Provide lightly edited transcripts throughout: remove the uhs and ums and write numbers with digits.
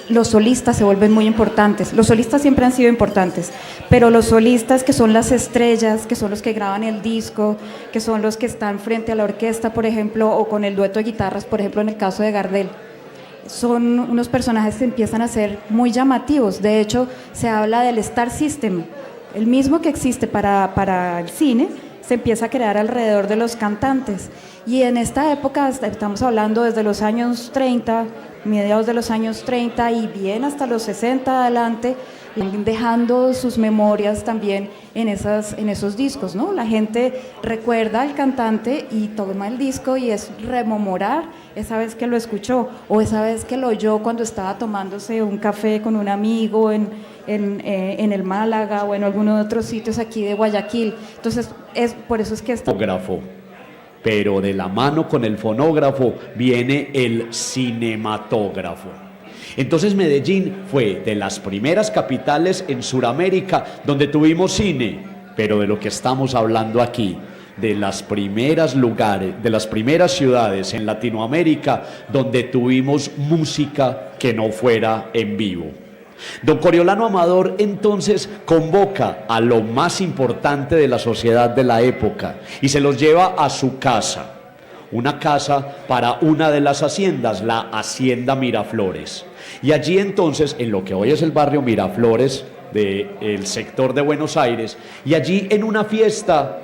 los solistas se vuelven muy importantes. Los solistas siempre han sido importantes, pero los solistas que son las estrellas, que son los que graban el disco, que son los que están frente a la orquesta, por ejemplo, o con el dueto de guitarras, por ejemplo, en el caso de Gardel, son unos personajes que empiezan a ser muy llamativos. De hecho, se habla del Star System, el mismo que existe para el cine, se empieza a crear alrededor de los cantantes. Y en esta época, estamos hablando desde los años 30, mediados de los años 30 y bien hasta los 60 adelante, dejando sus memorias también en esos discos, ¿no? La gente recuerda al cantante y toma el disco y es rememorar esa vez que lo escuchó o esa vez que lo oyó cuando estaba tomándose un café con un amigo en el Málaga o en alguno de otros sitios aquí de Guayaquil. Entonces, por eso es que Fonógrafo, pero de la mano con el fonógrafo viene el cinematógrafo. Entonces Medellín fue de las primeras capitales en Sudamérica donde tuvimos cine, pero de lo que estamos hablando aquí, de las primeras lugares, de las primeras ciudades en Latinoamérica donde tuvimos música que no fuera en vivo. Don Coriolano Amador entonces convoca a lo más importante de la sociedad de la época y se los lleva a su casa, una casa para una de las haciendas, la Hacienda Miraflores. Y allí entonces, en lo que hoy es el barrio Miraflores del sector de Buenos Aires, y allí en una fiesta,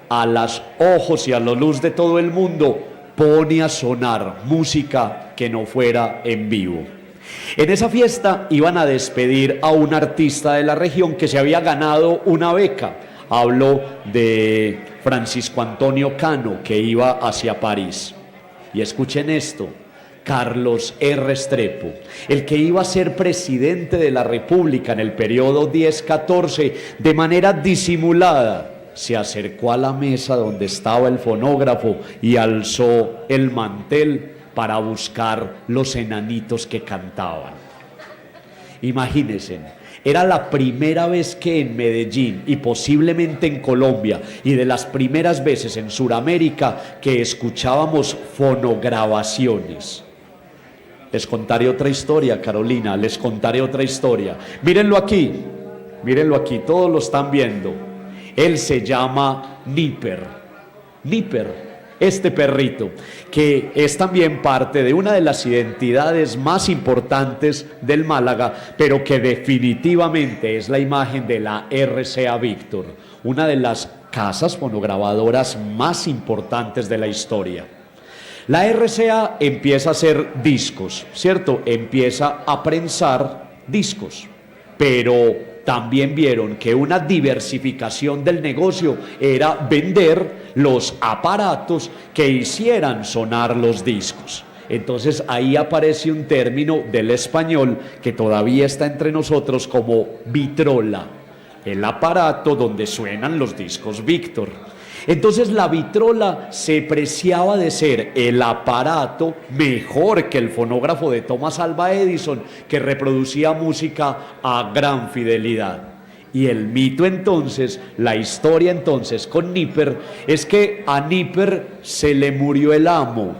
a los ojos y a la luz de todo el mundo, pone a sonar música que no fuera en vivo. En esa fiesta iban a despedir a un artista de la región que se había ganado una beca. Hablo de Francisco Antonio Cano, que iba hacia París. Y escuchen esto, Carlos R. Restrepo, el que iba a ser presidente de la República en el periodo 10-14, de manera disimulada, se acercó a la mesa donde estaba el fonógrafo y alzó el mantel para buscar los enanitos que cantaban. Imagínense, era la primera vez que en Medellín y posiblemente en Colombia y de las primeras veces en Sudamérica que escuchábamos fonograbaciones. Les contaré otra historia, Carolina, les contaré otra historia. Mírenlo aquí, todos lo están viendo. Él se llama Níper, este perrito, que es también parte de una de las identidades más importantes del Málaga, pero que definitivamente es la imagen de la RCA Víctor, una de las casas fonograbadoras más importantes de la historia. La RCA empieza a hacer discos, ¿cierto? Empieza a prensar discos, pero también vieron que una diversificación del negocio era vender los aparatos que hicieran sonar los discos. Entonces ahí aparece un término del español que todavía está entre nosotros como vitrola, el aparato donde suenan los discos Víctor. Entonces la vitrola se preciaba de ser el aparato mejor que el fonógrafo de Thomas Alva Edison, que reproducía música a gran fidelidad. Y el mito entonces, la historia entonces con Níper, es que a Níper se le murió el amo.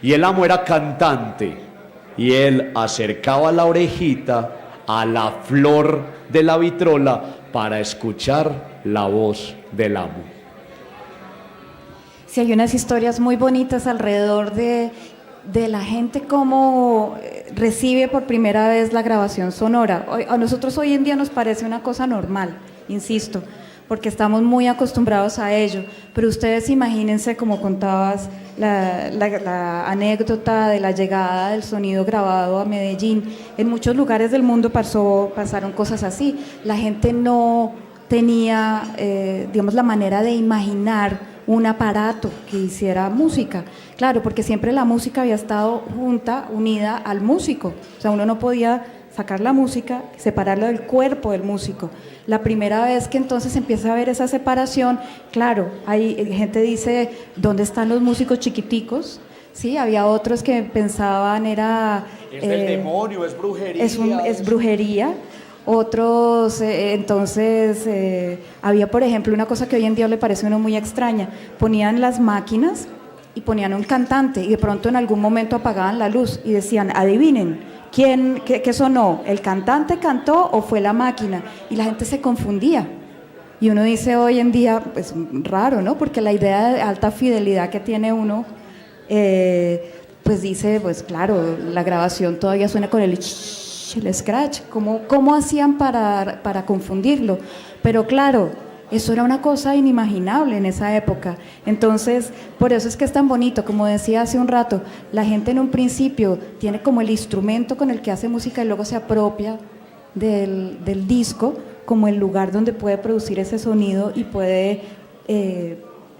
Y el amo era cantante. Y él acercaba la orejita a la flor de la vitrola para escuchar la voz del amo. Sí, hay unas historias muy bonitas alrededor de la gente cómo recibe por primera vez la grabación sonora. A nosotros hoy en día nos parece una cosa normal, insisto, porque estamos muy acostumbrados a ello, pero ustedes imagínense, como contabas, la anécdota de la llegada del sonido grabado a Medellín. En muchos lugares del mundo pasaron cosas así. La gente no tenía, digamos, la manera de imaginar un aparato que hiciera música. Claro, porque siempre la música había estado unida al músico. O sea, uno no podía sacar la música, separarla del cuerpo del músico. La primera vez que entonces empieza a haber esa separación, claro, hay gente dice, ¿dónde están los músicos chiquiticos? Sí, había otros que pensaban era... Es del demonio, es brujería. Es brujería. Otros, había por ejemplo una cosa que hoy en día le parece a uno muy extraña, ponían las máquinas y ponían un cantante y de pronto en algún momento apagaban la luz y decían, adivinen, ¿Qué sonó? ¿El cantante cantó o fue la máquina? Y la gente se confundía. Y uno dice hoy en día, pues raro, ¿no? Porque la idea de alta fidelidad que tiene uno, pues dice, pues claro, la grabación todavía suena con el scratch. ¿Cómo hacían para confundirlo? Pero claro, eso era una cosa inimaginable en esa época. Entonces, por eso es que es tan bonito, como decía hace un rato, la gente en un principio tiene como el instrumento con el que hace música y luego se apropia del disco como el lugar donde puede producir ese sonido y puede,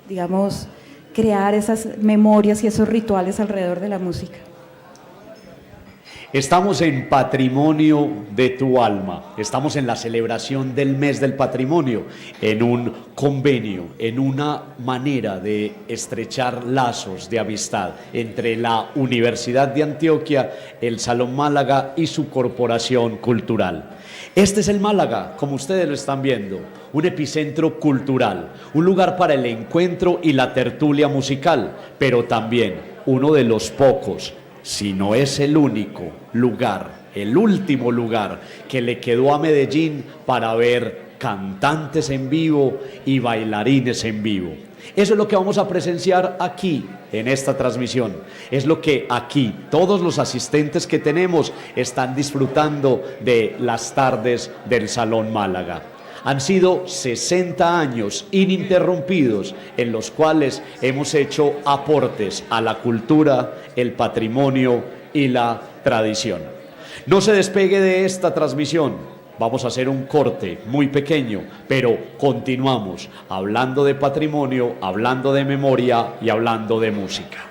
digamos, crear esas memorias y esos rituales alrededor de la música. Estamos en Patrimonio de tu Alma, estamos en la celebración del mes del patrimonio, en un convenio, en una manera de estrechar lazos de amistad entre la Universidad de Antioquia, el Salón Málaga y su corporación cultural. Este es el Málaga, como ustedes lo están viendo, un epicentro cultural, un lugar para el encuentro y la tertulia musical, pero también uno de los pocos, si no es el único lugar, el último lugar que le quedó a Medellín para ver cantantes en vivo y bailarines en vivo. Eso es lo que vamos a presenciar aquí en esta transmisión. Es lo que aquí todos los asistentes que tenemos están disfrutando de las tardes del Salón Málaga. Han sido 60 años ininterrumpidos en los cuales hemos hecho aportes a la cultura, el patrimonio y la tradición. No se despegue de esta transmisión. Vamos a hacer un corte muy pequeño, pero continuamos hablando de patrimonio, hablando de memoria y hablando de música.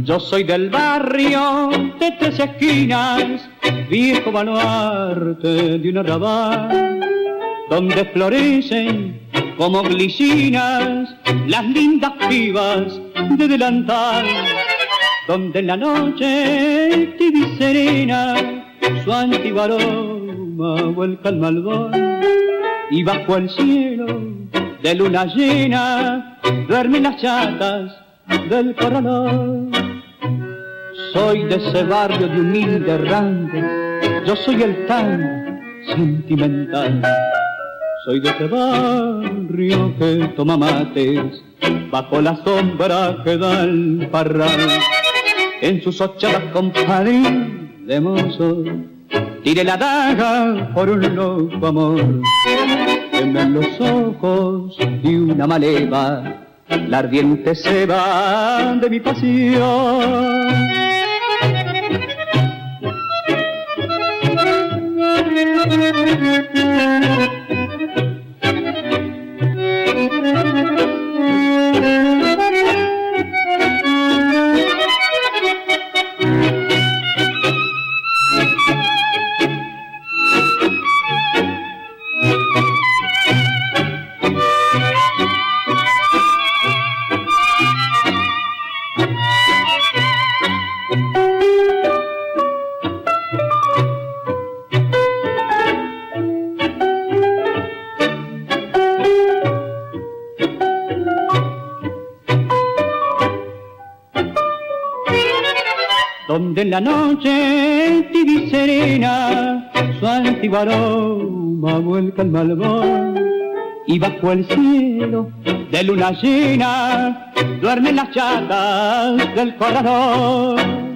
Yo soy del barrio de Tres Esquinas, viejo baluarte de un arrabal, donde florecen como glicinas las lindas pibas de delantal, donde en la noche tibia y serena su antiguo aroma vuelca al malvón, y bajo el cielo de luna llena duermen las chatas del corralón. Soy de ese barrio de humilde errante, yo soy el tan sentimental. Soy de ese barrio que toma mates bajo la sombra que da el parral. En sus ochadas compadrín de mozo, tire la daga por un loco amor. Temen los ojos de una maleva, la ardiente ceba de mi pasión. Donde en la noche tibia y serena su antiguo aroma vuelca al malvón, y bajo el cielo de luna llena duermen las chatas del corredor.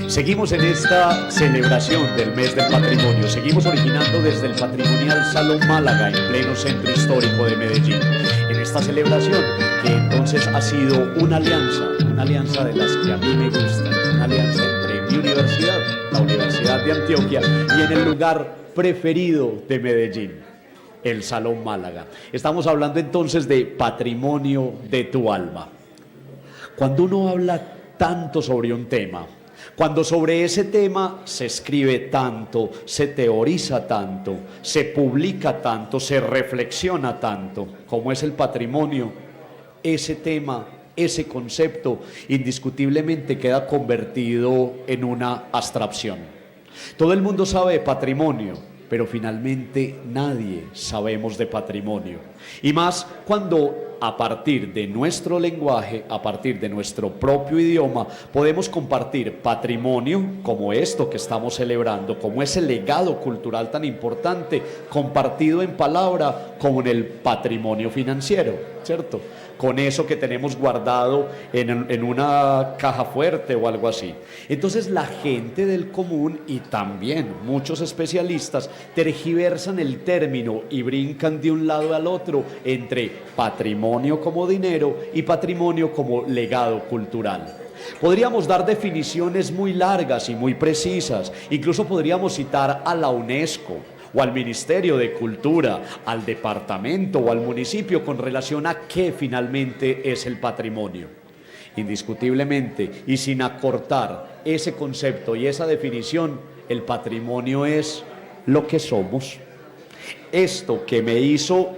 Seguimos en esta celebración del mes del patrimonio, seguimos originando desde el patrimonial Salón Málaga en pleno centro histórico de Medellín. En esta celebración que entonces ha sido una alianza de las que a mí me gustan, una alianza entre mi universidad, la Universidad de Antioquia, y en el lugar preferido de Medellín, el Salón Málaga. Estamos hablando entonces de patrimonio de tu alma. Cuando uno habla tanto sobre un tema, cuando sobre ese tema se escribe tanto, se teoriza tanto, se publica tanto, se reflexiona tanto, como es el patrimonio, ese tema, ese concepto, indiscutiblemente queda convertido en una abstracción. Todo el mundo sabe de patrimonio, pero finalmente nadie sabemos de patrimonio. Y más cuando a partir de nuestro lenguaje, a partir de nuestro propio idioma, podemos compartir patrimonio como esto que estamos celebrando, como ese legado cultural tan importante, compartido en palabra como en el patrimonio financiero, ¿cierto? Con eso que tenemos guardado en una caja fuerte o algo así. Entonces la gente del común y también muchos especialistas tergiversan el término y brincan de un lado al otro entre patrimonio como dinero y patrimonio como legado cultural. Podríamos dar definiciones muy largas y muy precisas, incluso podríamos citar a la UNESCO o al Ministerio de Cultura, al departamento o al municipio con relación a qué finalmente es el patrimonio. Indiscutiblemente y sin acortar ese concepto y esa definición, el patrimonio es lo que somos. Esto que me hizo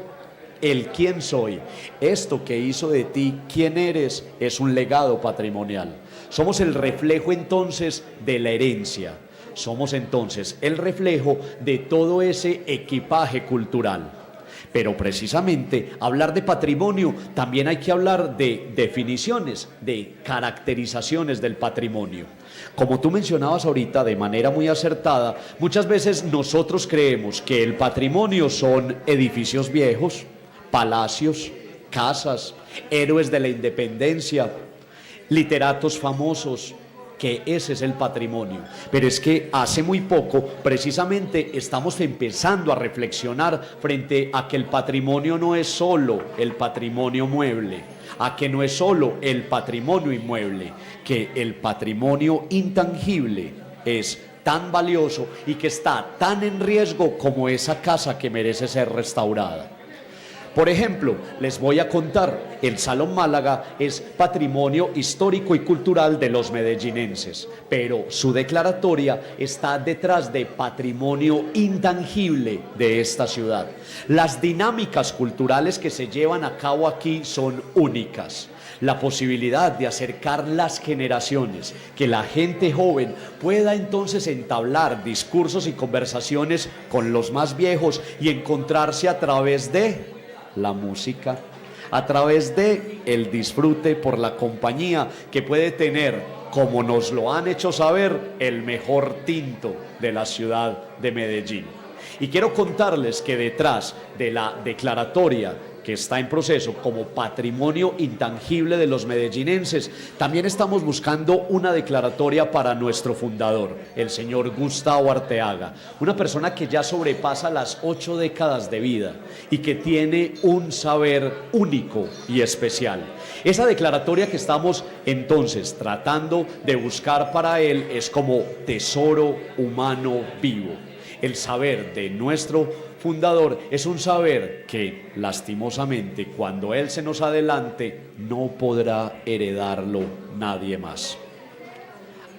el quién soy, esto que hizo de ti quién eres, es un legado patrimonial. Somos el reflejo entonces de la herencia. Somos entonces el reflejo de todo ese equipaje cultural. Pero precisamente hablar de patrimonio también hay que hablar de definiciones, de caracterizaciones del patrimonio. Como tú mencionabas ahorita de manera muy acertada, muchas veces nosotros creemos que el patrimonio son edificios viejos, palacios, casas, héroes de la independencia, literatos famosos, que ese es el patrimonio. Pero es que hace muy poco precisamente estamos empezando a reflexionar frente a que el patrimonio no es solo el patrimonio mueble, a que no es solo el patrimonio inmueble, que el patrimonio intangible es tan valioso y que está tan en riesgo como esa casa que merece ser restaurada. Por ejemplo, les voy a contar, el Salón Málaga es patrimonio histórico y cultural de los medellinenses, pero su declaratoria está detrás de patrimonio intangible de esta ciudad. Las dinámicas culturales que se llevan a cabo aquí son únicas. La posibilidad de acercar las generaciones, que la gente joven pueda entonces entablar discursos y conversaciones con los más viejos y encontrarse a través de la música, a través de el disfrute por la compañía que puede tener, como nos lo han hecho saber, el mejor tinto de la ciudad de Medellín. Y quiero contarles que detrás de la declaratoria que está en proceso como patrimonio intangible de los medellinenses, también estamos buscando una declaratoria para nuestro fundador, el señor Gustavo Arteaga, una persona que ya sobrepasa las 8 décadas de vida y que tiene un saber único y especial. Esa declaratoria que estamos entonces tratando de buscar para él es como tesoro humano vivo. El saber de nuestro fundador es un saber que, lastimosamente, cuando él se nos adelante, no podrá heredarlo nadie más.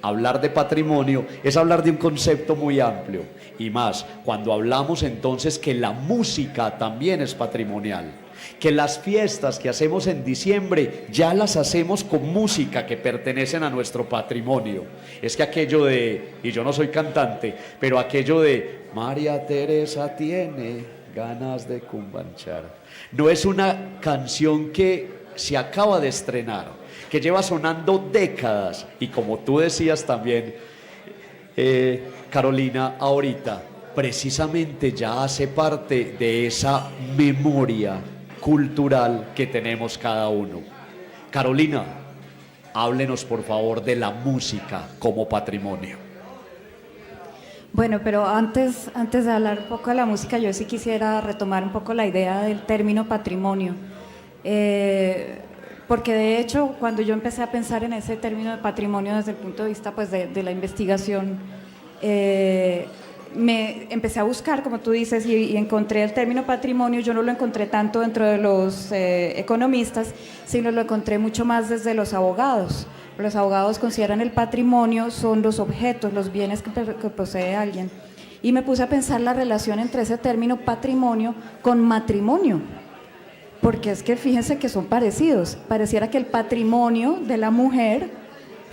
Hablar de patrimonio es hablar de un concepto muy amplio, y más cuando hablamos entonces que la música también es patrimonial, que las fiestas que hacemos en diciembre ya las hacemos con música que pertenecen a nuestro patrimonio. Es que aquello de, y yo no soy cantante, pero aquello de María Teresa tiene ganas de cumbanchar, no es una canción que se acaba de estrenar, que lleva sonando décadas, y como tú decías también, Carolina, ahorita, precisamente ya hace parte de esa memoria cultural que tenemos cada uno. Carolina, háblenos por favor de la música como patrimonio. Bueno, pero antes de hablar un poco de la música, yo sí quisiera retomar un poco la idea del término patrimonio. Porque de hecho, cuando yo empecé a pensar en ese término de patrimonio desde el punto de vista pues, de la investigación, me empecé a buscar, como tú dices, y encontré el término patrimonio. Yo no lo encontré tanto dentro de los economistas, sino lo encontré mucho más desde los abogados. Los abogados consideran el patrimonio son los objetos, los bienes que posee alguien. Y me puse a pensar la relación entre ese término patrimonio con matrimonio. porque es que fíjense que son parecidos. Pareciera que el patrimonio de la mujer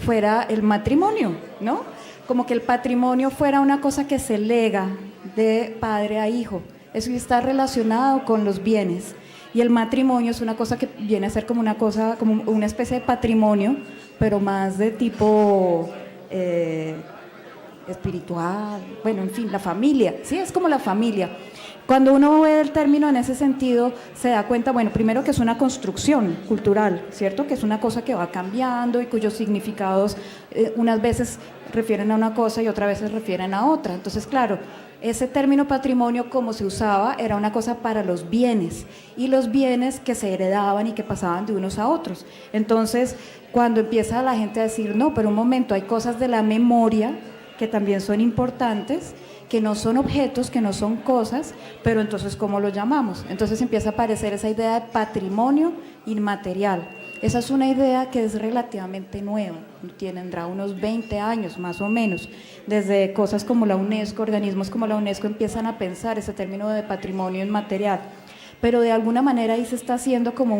fuera el matrimonio, ¿no? Como que el patrimonio fuera una cosa que se lega de padre a hijo. Eso está relacionado con los bienes. Y el matrimonio es una cosa que viene a ser como una cosa, como una especie de patrimonio, pero más de tipo espiritual, bueno, en fin, la familia, sí, es como la familia. Cuando uno ve el término en ese sentido, se da cuenta, bueno, primero que es una construcción cultural, ¿cierto? Que es una cosa que va cambiando y cuyos significados unas veces refieren a una cosa y otras veces refieren a otra. Entonces, claro, ese término patrimonio, como se usaba, era una cosa para los bienes, y los bienes que se heredaban y que pasaban de unos a otros. Entonces, cuando empieza la gente a decir, no, pero un momento, hay cosas de la memoria que también son importantes, que no son objetos, que no son cosas, pero entonces, ¿cómo lo llamamos? Entonces empieza a aparecer esa idea de patrimonio inmaterial. Esa es una idea que es relativamente nueva, tendrá unos 20 años más o menos, desde cosas como la UNESCO, organismos como la UNESCO empiezan a pensar ese término de patrimonio inmaterial, pero de alguna manera ahí se está haciendo como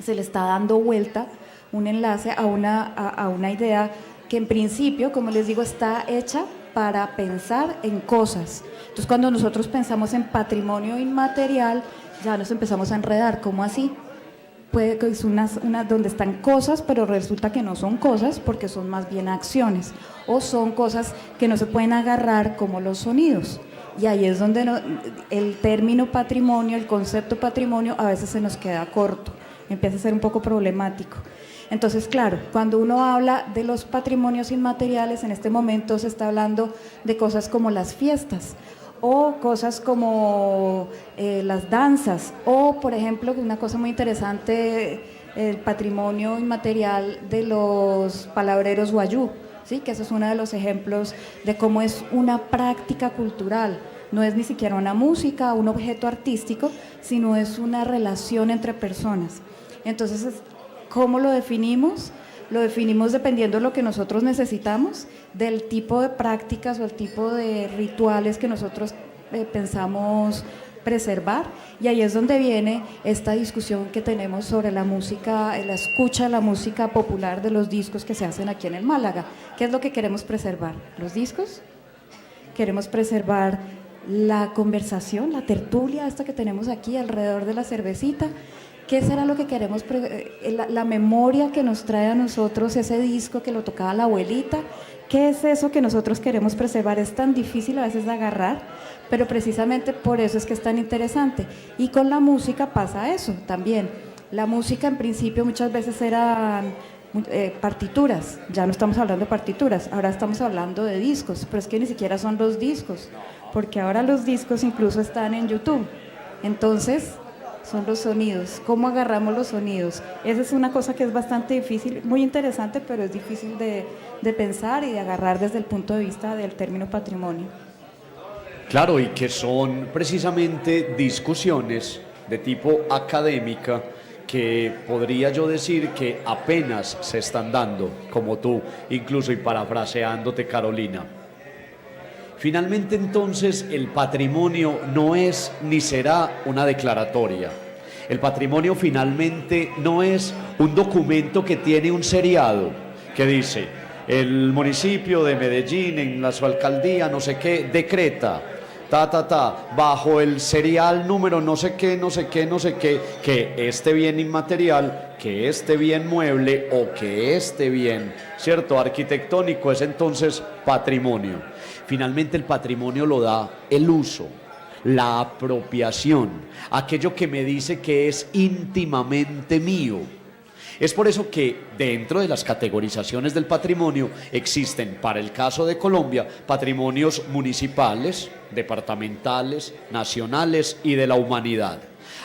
se le está dando vuelta, un enlace a una idea que en principio, como les digo, está hecha para pensar en cosas. Entonces, cuando nosotros pensamos en patrimonio inmaterial, ya nos empezamos a enredar. ¿Cómo así? Puede que es una donde están cosas, pero resulta que no son cosas porque son más bien acciones, o son cosas que no se pueden agarrar como los sonidos. Y ahí es donde el término patrimonio, el concepto patrimonio, a veces se nos queda corto, empieza a ser un poco problemático. Entonces, claro, cuando uno habla de los patrimonios inmateriales, en este momento se está hablando de cosas como las fiestas, o cosas como las danzas, o por ejemplo, una cosa muy interesante, el patrimonio inmaterial de los palabreros wayú, ¿sí? Que eso es uno de los ejemplos de cómo es una práctica cultural. No es ni siquiera una música, un objeto artístico, sino es una relación entre personas. Entonces, ¿cómo lo definimos? Lo definimos dependiendo de lo que nosotros necesitamos, del tipo de prácticas o el tipo de rituales que nosotros pensamos preservar, y ahí es donde viene esta discusión que tenemos sobre la música, la escucha de la música popular de los discos que se hacen aquí en el Málaga. ¿Qué es lo que queremos preservar? ¿Los discos? Queremos preservar la conversación, la tertulia esta que tenemos aquí alrededor de la cervecita. ¿Qué será lo que queremos? La memoria que nos trae a nosotros ese disco que lo tocaba la abuelita. ¿Qué es eso que nosotros queremos preservar? Es tan difícil a veces de agarrar, pero precisamente por eso es que es tan interesante. Y con la música pasa eso también. La música en principio muchas veces eran partituras, ya no estamos hablando de partituras, ahora estamos hablando de discos, pero es que ni siquiera son los discos, porque ahora los discos incluso están en YouTube. Entonces, son los sonidos, cómo agarramos los sonidos. Esa es una cosa que es bastante difícil, muy interesante, pero es difícil de pensar y de agarrar desde el punto de vista del término patrimonio. Claro, y que son precisamente discusiones de tipo académica que podría yo decir que apenas se están dando, como tú, incluso y parafraseándote, Carolina. Finalmente, entonces, el patrimonio no es ni será una declaratoria. El patrimonio finalmente no es un documento que tiene un seriado que dice el municipio de Medellín en su alcaldía no sé qué decreta bajo el serial número no sé qué, no sé qué, no sé qué, que este bien inmaterial, que este bien mueble o que este bien, ¿cierto?, arquitectónico es entonces patrimonio. Finalmente el patrimonio lo da el uso, la apropiación, aquello que me dice que es íntimamente mío. Es por eso que dentro de las categorizaciones del patrimonio existen, para el caso de Colombia, patrimonios municipales, departamentales, nacionales y de la humanidad.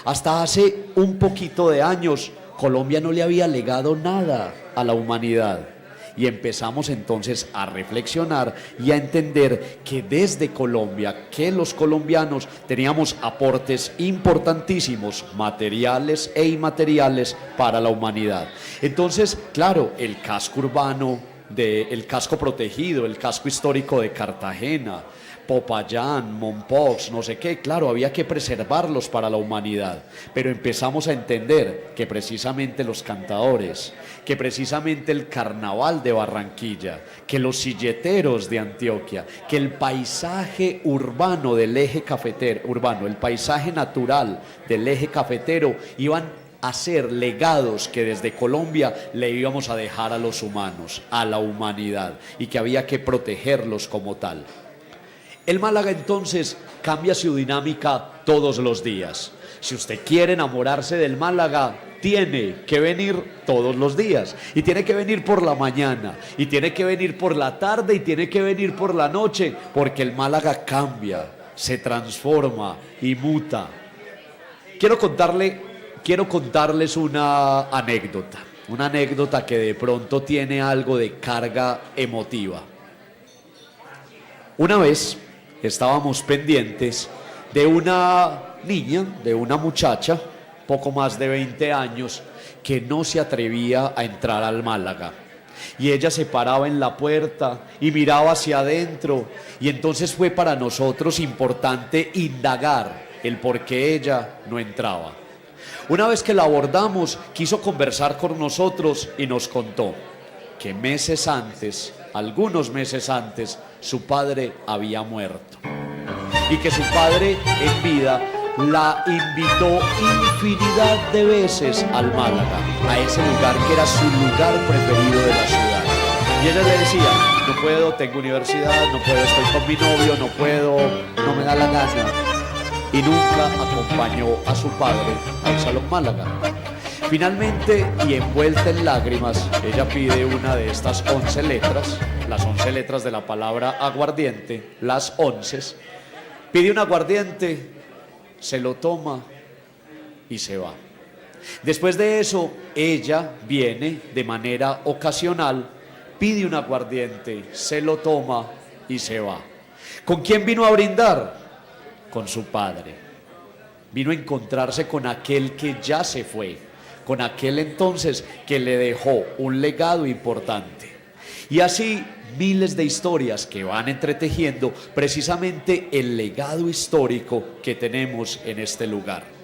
Hasta hace un poquito de años, Colombia no le había legado nada a la humanidad. Y empezamos entonces a reflexionar y a entender que desde Colombia, que los colombianos teníamos aportes importantísimos, materiales e inmateriales para la humanidad. Entonces, claro, el casco urbano del casco protegido, el casco histórico de Cartagena, Popayán, Mompox, no sé qué, claro, había que preservarlos para la humanidad, pero empezamos a entender que precisamente los cantadores, que precisamente el carnaval de Barranquilla, que los silleteros de Antioquia, que el paisaje urbano del eje cafetero, el paisaje natural del eje cafetero iban a ser legados que desde Colombia le íbamos a dejar a los humanos, a la humanidad, y que había que protegerlos como tal. El Málaga entonces cambia su dinámica todos los días. Si usted quiere enamorarse del Málaga, tiene que venir todos los días, y tiene que venir por la mañana, y tiene que venir por la tarde, y tiene que venir por la noche, porque el Málaga cambia, se transforma y muta. Quiero contarles una anécdota que de pronto tiene algo de carga emotiva. Una vez estábamos pendientes de una niña, de una muchacha, poco más de 20 años, que no se atrevía a entrar al Málaga. Y ella se paraba en la puerta y miraba hacia adentro, y entonces fue para nosotros importante indagar el por qué ella no entraba. Una vez que la abordamos, quiso conversar con nosotros y nos contó que algunos meses antes, su padre había muerto, y que su padre en vida la invitó infinidad de veces al Málaga, a ese lugar que era su lugar preferido de la ciudad. Y ella le decía: no puedo, tengo universidad, no puedo, estoy con mi novio, no puedo, no me da la gana. Y nunca acompañó a su padre al Salón Málaga. Finalmente, y envuelta en lágrimas, ella pide una de estas 11 letras, las 11 letras de la palabra aguardiente, las 11, pide un aguardiente, se lo toma y se va. Después de eso, ella viene de manera ocasional, pide un aguardiente, se lo toma y se va. ¿Con quién vino a brindar? Con su padre. Vino a encontrarse con aquel que ya se fue, con aquel entonces que le dejó un legado importante. Y así miles de historias que van entretejiendo precisamente el legado histórico que tenemos en este lugar.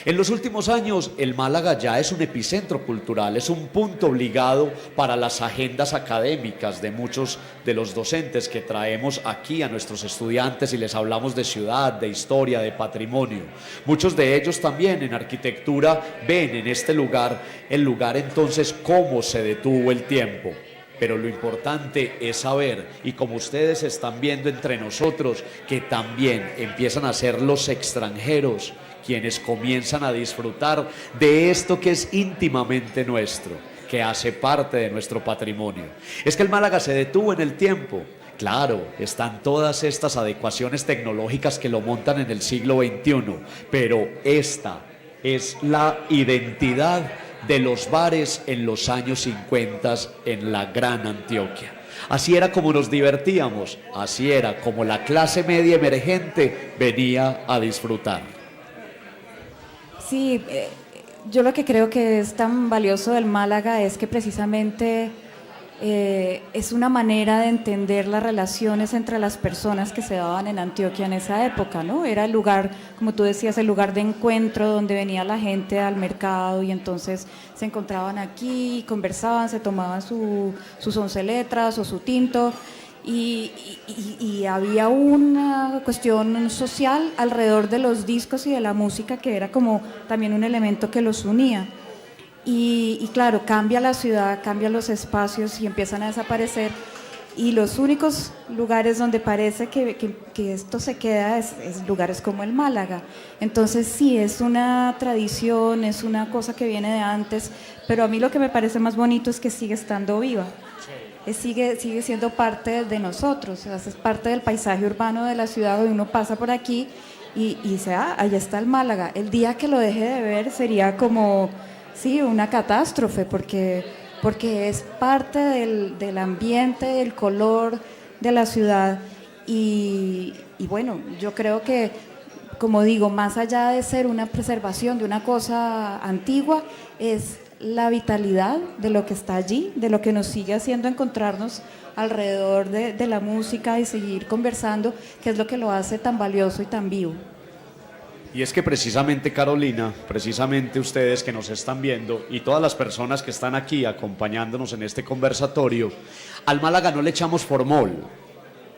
En los últimos años, el Málaga ya es un epicentro cultural, es un punto obligado para las agendas académicas de muchos de los docentes que traemos aquí a nuestros estudiantes y les hablamos de ciudad, de historia, de patrimonio. Muchos de ellos también en arquitectura ven en este lugar el lugar entonces cómo se detuvo el tiempo. Pero lo importante es saber, y como ustedes están viendo entre nosotros, que también empiezan a ser los extranjeros quienes comienzan a disfrutar de esto que es íntimamente nuestro, que hace parte de nuestro patrimonio. Es que el Málaga se detuvo en el tiempo. Claro, están todas estas adecuaciones tecnológicas que lo montan en el siglo XXI, pero esta es la identidad de los bares en los años 50 en la Gran Antioquia. Así era como nos divertíamos, así era como la clase media emergente venía a disfrutar. Sí, yo lo que creo que es tan valioso del Málaga es que precisamente es una manera de entender las relaciones entre las personas que se daban en Antioquia en esa época, ¿no? Era el lugar, como tú decías, el lugar de encuentro donde venía la gente al mercado y entonces se encontraban aquí, conversaban, se tomaban sus 11 letras o su tinto. Y había una cuestión social alrededor de los discos y de la música que era como también un elemento que los unía. Y claro, cambia la ciudad, cambian los espacios y empiezan a desaparecer. Y los únicos lugares donde parece que esto se queda es lugares como el Málaga. Entonces sí, es una tradición, es una cosa que viene de antes, pero a mí lo que me parece más bonito es que sigue estando viva. Sigue siendo parte de nosotros, o sea, es parte del paisaje urbano de la ciudad, donde uno pasa por aquí y allá está el Málaga. El día que lo deje de ver sería como, sí, una catástrofe, porque es parte del ambiente, del color de la ciudad y bueno, yo creo que, como digo, más allá de ser una preservación de una cosa antigua, es la vitalidad de lo que está allí, de lo que nos sigue haciendo encontrarnos alrededor de la música y seguir conversando, que es lo que lo hace tan valioso y tan vivo. Y es que precisamente, Carolina, precisamente ustedes que nos están viendo y todas las personas que están aquí acompañándonos en este conversatorio, al Málaga no le echamos formol,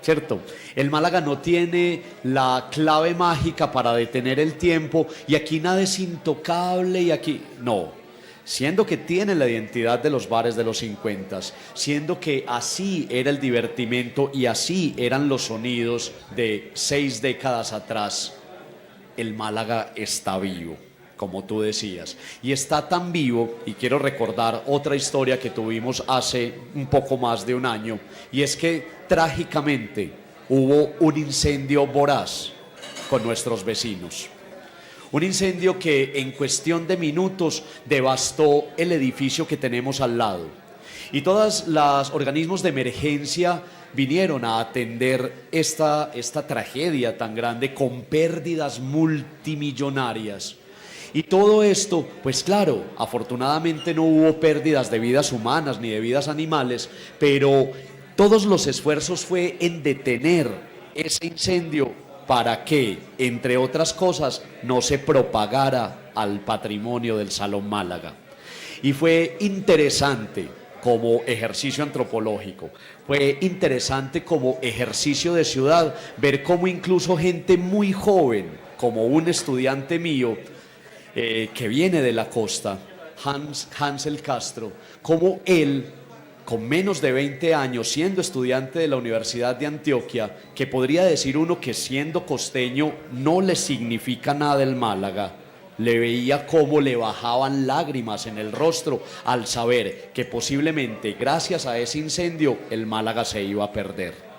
¿cierto? El Málaga no tiene la clave mágica para detener el tiempo y aquí nada es intocable y aquí no. Siendo que tiene la identidad de los bares de los 50, siendo que así era el divertimento y así eran los sonidos de 6 décadas atrás, el Málaga está vivo, como tú decías, y está tan vivo, y quiero recordar otra historia que tuvimos hace un poco más de un año, y es que trágicamente hubo un incendio voraz con nuestros vecinos. Un incendio que en cuestión de minutos devastó el edificio que tenemos al lado. Y todos los organismos de emergencia vinieron a atender esta tragedia tan grande con pérdidas multimillonarias. Y todo esto, pues claro, afortunadamente no hubo pérdidas de vidas humanas ni de vidas animales, pero todos los esfuerzos fue en detener ese incendio para que, entre otras cosas, no se propagara al patrimonio del Salón Málaga. Y fue interesante como ejercicio antropológico, fue interesante como ejercicio de ciudad, ver cómo incluso gente muy joven, como un estudiante mío, que viene de la costa, Hansel Castro, como él, con menos de 20 años, siendo estudiante de la Universidad de Antioquia, que podría decir uno que siendo costeño no le significa nada el Málaga, le veía cómo le bajaban lágrimas en el rostro al saber que posiblemente gracias a ese incendio el Málaga se iba a perder.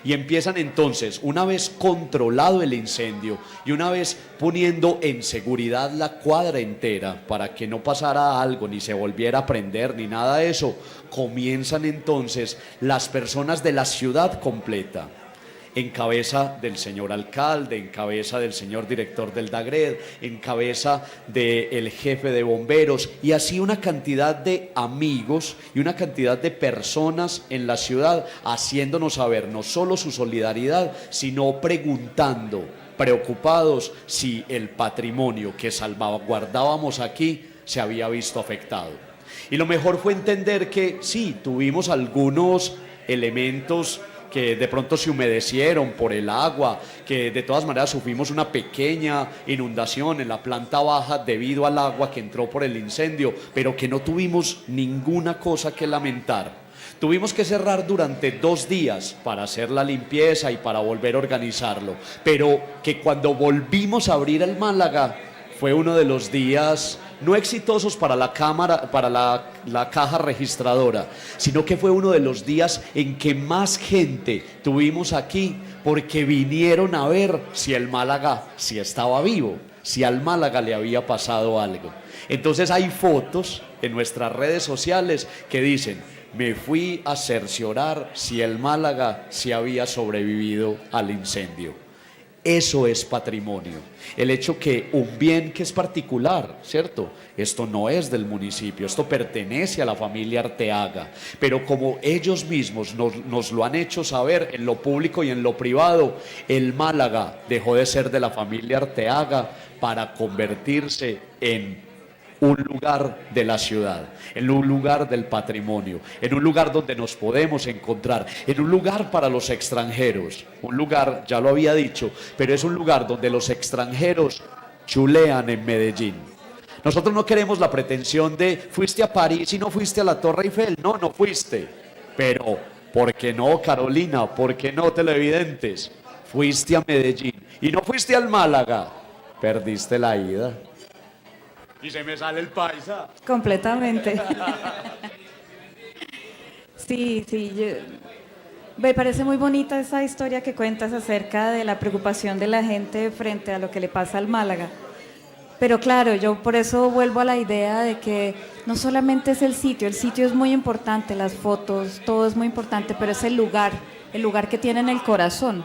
Y empiezan entonces, una vez controlado el incendio y una vez poniendo en seguridad la cuadra entera para que no pasara algo, ni se volviera a prender, ni nada de eso, comienzan entonces las personas de la ciudad completa, en cabeza del señor alcalde, en cabeza del señor director del DAGRED, en cabeza del jefe de bomberos, y así una cantidad de amigos y una cantidad de personas en la ciudad haciéndonos saber no solo su solidaridad, sino preguntando, preocupados, si el patrimonio que salvaguardábamos aquí se había visto afectado. Y lo mejor fue entender que sí, tuvimos algunos elementos que de pronto se humedecieron por el agua, que de todas maneras sufrimos una pequeña inundación en la planta baja debido al agua que entró por el incendio, pero que no tuvimos ninguna cosa que lamentar. Tuvimos que cerrar durante 2 días para hacer la limpieza y para volver a organizarlo, pero que cuando volvimos a abrir el Málaga fue uno de los días no exitosos para la cámara, para la caja registradora, sino que fue uno de los días en que más gente tuvimos aquí, porque vinieron a ver si el Málaga, si estaba vivo, si al Málaga le había pasado algo. Entonces hay fotos en nuestras redes sociales que dicen: me fui a cerciorar si el Málaga se había sobrevivido al incendio. Eso es patrimonio. El hecho que un bien que es particular, ¿cierto? Esto no es del municipio, esto pertenece a la familia Arteaga, pero como ellos mismos nos lo han hecho saber en lo público y en lo privado, el Málaga dejó de ser de la familia Arteaga para convertirse en un lugar de la ciudad, en un lugar del patrimonio, en un lugar donde nos podemos encontrar, en un lugar para los extranjeros, un lugar, ya lo había dicho, pero es un lugar donde los extranjeros chulean en Medellín. Nosotros no queremos la pretensión de fuiste a París y no fuiste a la Torre Eiffel, no fuiste, pero ¿por qué no, Carolina? ¿Por qué no, televidentes? Fuiste a Medellín y no fuiste al Málaga, perdiste la ida. Y se me sale el paisa. Completamente. Sí, me parece muy bonita esa historia que cuentas acerca de la preocupación de la gente frente a lo que le pasa al Málaga. Pero claro, yo por eso vuelvo a la idea de que no solamente es el sitio es muy importante, las fotos, todo es muy importante, pero es el lugar que tiene en el corazón,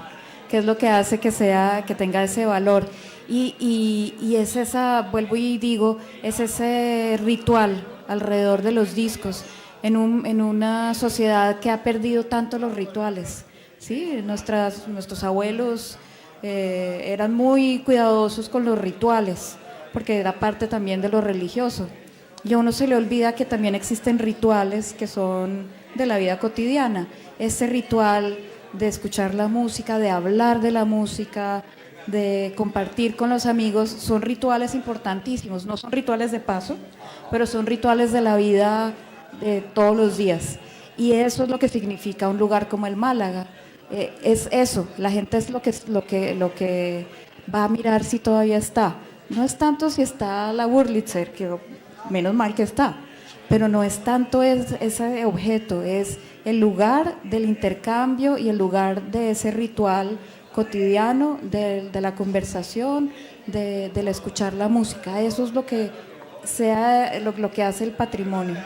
que es lo que hace que tenga ese valor. Y es esa, vuelvo y digo, es ese ritual alrededor de los discos, en una sociedad que ha perdido tanto los rituales, ¿sí? Nuestros abuelos eran muy cuidadosos con los rituales, porque era parte también de lo religioso. Y a uno se le olvida que también existen rituales que son de la vida cotidiana. Ese ritual de escuchar la música, de hablar de la música, de compartir con los amigos, son rituales importantísimos. No son rituales de paso, pero son rituales de la vida de todos los días. Y eso es lo que significa un lugar como el Málaga. Es eso, la gente es lo que va a mirar si todavía está. No es tanto si está la Wurlitzer, que menos mal que está, pero no es tanto ese objeto, es el lugar del intercambio y el lugar de ese ritual cotidiano, de la conversación, del escuchar la música. Eso es lo que hace el patrimonio.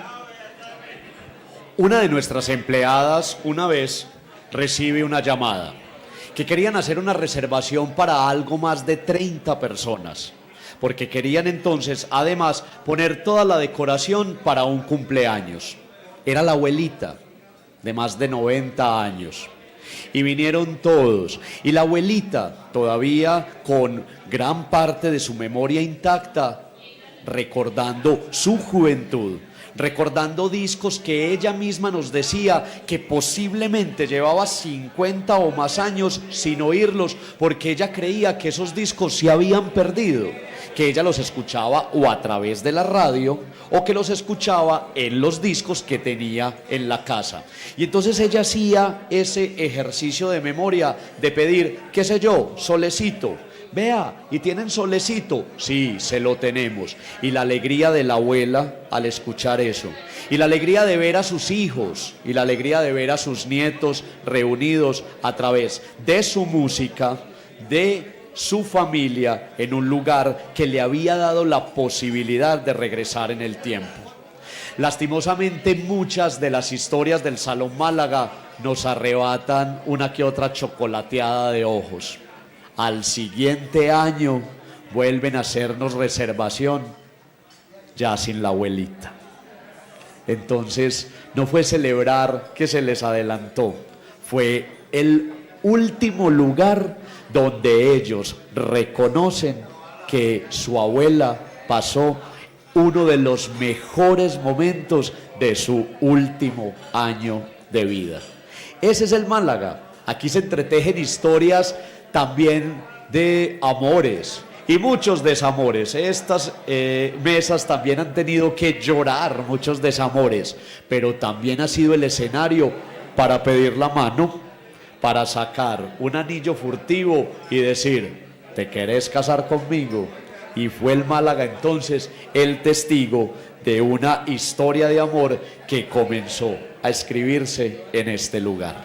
Una de nuestras empleadas una vez recibe una llamada que querían hacer una reservación para algo más de 30 personas, porque querían entonces además poner toda la decoración para un cumpleaños. Era la abuelita de más de 90 años y vinieron todos, y la abuelita todavía con gran parte de su memoria intacta, recordando su juventud, recordando discos que ella misma nos decía que posiblemente llevaba 50 o más años sin oírlos, porque ella creía que esos discos se habían perdido, que ella los escuchaba o a través de la radio o que los escuchaba en los discos que tenía en la casa. Y entonces ella hacía ese ejercicio de memoria de pedir, qué sé yo, solecito. Vea, ¿y tienen solecito? Sí, se lo tenemos. Y la alegría de la abuela al escuchar eso, y la alegría de ver a sus hijos, y la alegría de ver a sus nietos reunidos a través de su música, de su familia, en un lugar que le había dado la posibilidad de regresar en el tiempo. Lastimosamente, muchas de las historias del Salón Málaga nos arrebatan una que otra chocolateada de ojos. Al siguiente año vuelven a hacernos reservación, ya sin la abuelita. Entonces, no fue celebrar que se les adelantó, fue el último lugar donde ellos reconocen que su abuela pasó uno de los mejores momentos de su último año de vida. Ese es el Málaga. Aquí se entretejen historias también de amores y muchos desamores. Estas mesas también han tenido que llorar muchos desamores, pero también ha sido el escenario para pedir la mano, para sacar un anillo furtivo y decir, ¿te querés casar conmigo? Y fue el Málaga entonces el testigo de una historia de amor que comenzó a escribirse en este lugar.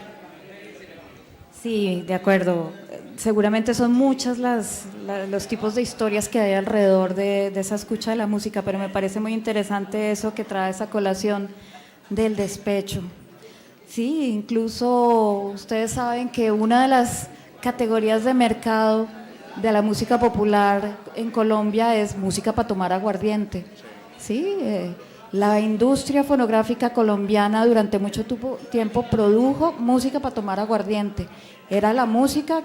Sí, de acuerdo. Seguramente son muchas los tipos de historias que hay alrededor de esa escucha de la música, pero me parece muy interesante eso que trae esa colación del despecho. Sí, incluso ustedes saben que una de las categorías de mercado de la música popular en Colombia es música para tomar aguardiente. Sí, la industria fonográfica colombiana durante mucho tiempo produjo música para tomar aguardiente. Era la música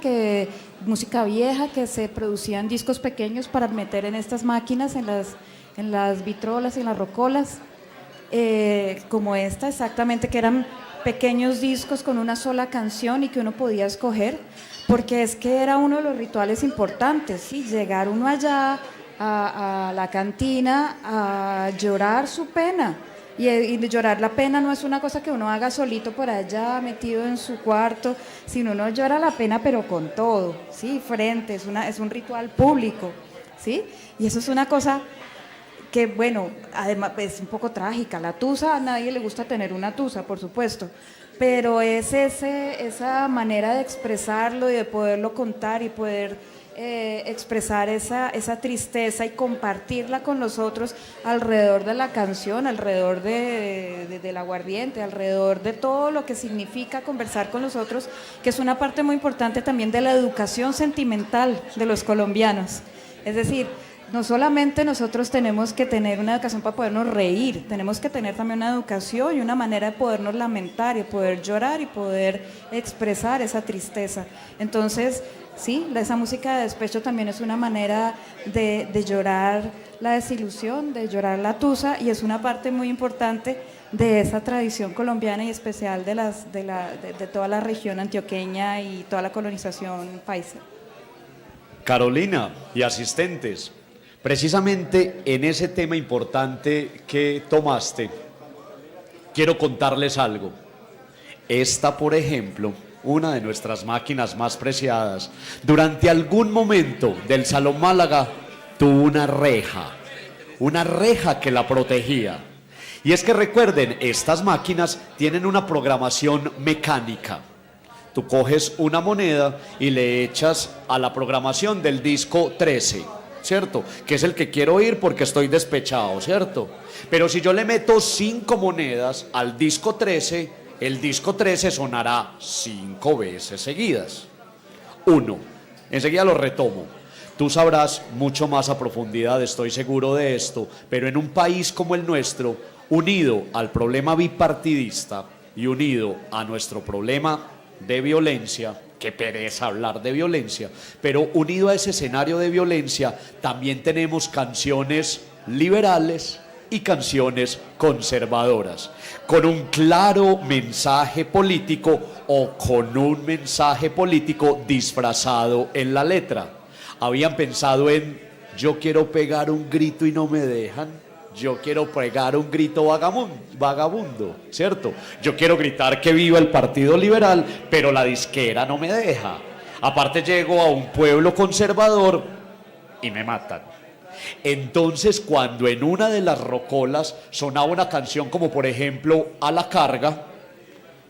vieja que se producía en discos pequeños para meter en estas máquinas, en las vitrolas y en las rocolas, como esta exactamente, que eran pequeños discos con una sola canción y que uno podía escoger, porque es que era uno de los rituales importantes, ¿sí? Llegar uno allá a la cantina a llorar su pena. Y llorar la pena no es una cosa que uno haga solito por allá, metido en su cuarto, sino uno llora la pena, pero con todo, ¿sí? Frente, es un ritual público, ¿sí? Y eso es una cosa que, bueno, además es un poco trágica. La tusa, a nadie le gusta tener una tusa, por supuesto, pero es esa manera de expresarlo y de poderlo contar y poder expresar esa tristeza y compartirla con los otros alrededor de la canción, alrededor del aguardiente, alrededor de todo lo que significa conversar con los otros, que es una parte muy importante también de la educación sentimental de los colombianos. Es decir, No solamente nosotros tenemos que tener una educación para podernos reír, tenemos que tener también una educación y una manera de podernos lamentar y poder llorar y poder expresar esa tristeza. Entonces, sí, esa música de despecho también es una manera de llorar la desilusión, de llorar la tusa, y es una parte muy importante de esa tradición colombiana y especial de toda la región antioqueña y toda la colonización paisa. Carolina y asistentes, precisamente en ese tema importante que tomaste, quiero contarles algo. Esta, por ejemplo, una de nuestras máquinas más preciadas, durante algún momento del Salón Málaga tuvo una reja que la protegía. Y es que recuerden, estas máquinas tienen una programación mecánica. Tú coges una moneda y le echas a la programación del disco 13, ¿cierto? Que es el que quiero oír porque estoy despechado, ¿cierto? Pero si yo le meto 5 monedas al disco 13, el disco 13 sonará 5 veces seguidas. 1. Enseguida lo retomo. Tú sabrás mucho más a profundidad, estoy seguro de esto, pero en un país como el nuestro, unido al problema bipartidista y unido a nuestro problema de violencia, qué pereza hablar de violencia, pero unido a ese escenario de violencia, también tenemos canciones liberales y canciones conservadoras, con un claro mensaje político o con un mensaje político disfrazado en la letra. Habían pensado en: yo quiero pegar un grito y no me dejan, yo quiero pegar un grito vagabundo, ¿cierto? Yo quiero gritar que viva el Partido Liberal, pero la disquera no me deja. Aparte llego a un pueblo conservador y me matan. Entonces, cuando en una de las rocolas sonaba una canción como por ejemplo A la carga,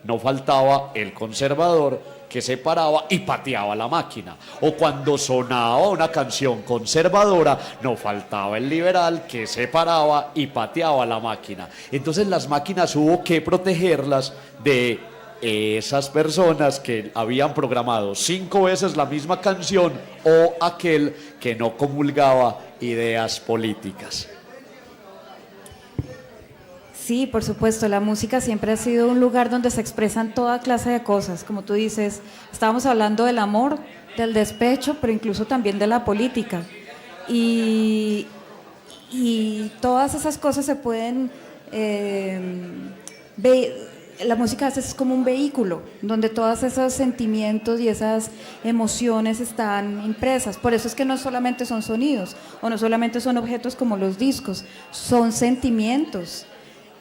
no faltaba el conservador que se paraba y pateaba la máquina. O cuando sonaba una canción conservadora, no faltaba el liberal que se paraba y pateaba la máquina. Entonces las máquinas hubo que protegerlas de esas personas que habían programado 5 veces la misma canción o aquel que no comulgaba ideas políticas. Sí, por supuesto, la música siempre ha sido un lugar donde se expresan toda clase de cosas, como tú dices, estábamos hablando del amor, del despecho, pero incluso también de la política. Y todas esas cosas se pueden la música a veces es como un vehículo donde todos esos sentimientos y esas emociones están impresas. Por eso es que no solamente son sonidos o no solamente son objetos como los discos, son sentimientos.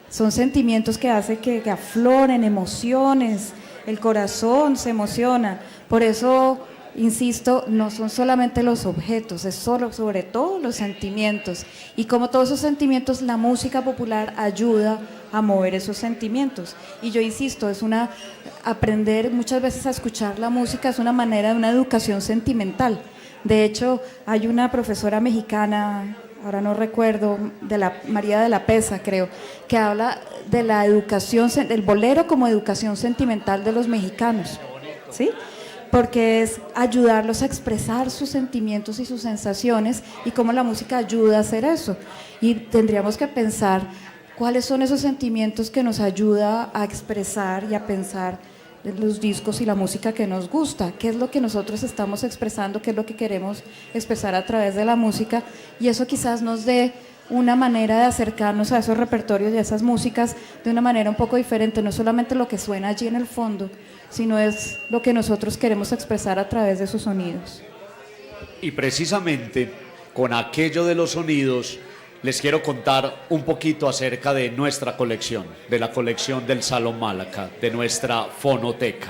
Son sentimientos que hacen que afloren emociones, el corazón se emociona. Por eso, insisto, no son solamente los objetos, es sobre todo los sentimientos. Y como todos esos sentimientos, la música popular ayuda a mover esos sentimientos. Y yo insisto, aprender muchas veces a escuchar la música es una manera de una educación sentimental. De hecho, hay una profesora mexicana, ahora no recuerdo, María de la Pesa, creo, que habla de la educación, del bolero como educación sentimental de los mexicanos, ¿sí? Porque es ayudarlos a expresar sus sentimientos y sus sensaciones y cómo la música ayuda a hacer eso. Y tendríamos que pensar cuáles son esos sentimientos que nos ayuda a expresar y a pensar los discos y la música que nos gusta, qué es lo que nosotros estamos expresando, qué es lo que queremos expresar a través de la música, y eso quizás nos dé una manera de acercarnos a esos repertorios y a esas músicas de una manera un poco diferente, no solamente lo que suena allí en el fondo, sino es lo que nosotros queremos expresar a través de sus sonidos. Y precisamente con aquello de los sonidos les quiero contar un poquito acerca de nuestra colección, de la colección del Salón Málaga, de nuestra fonoteca.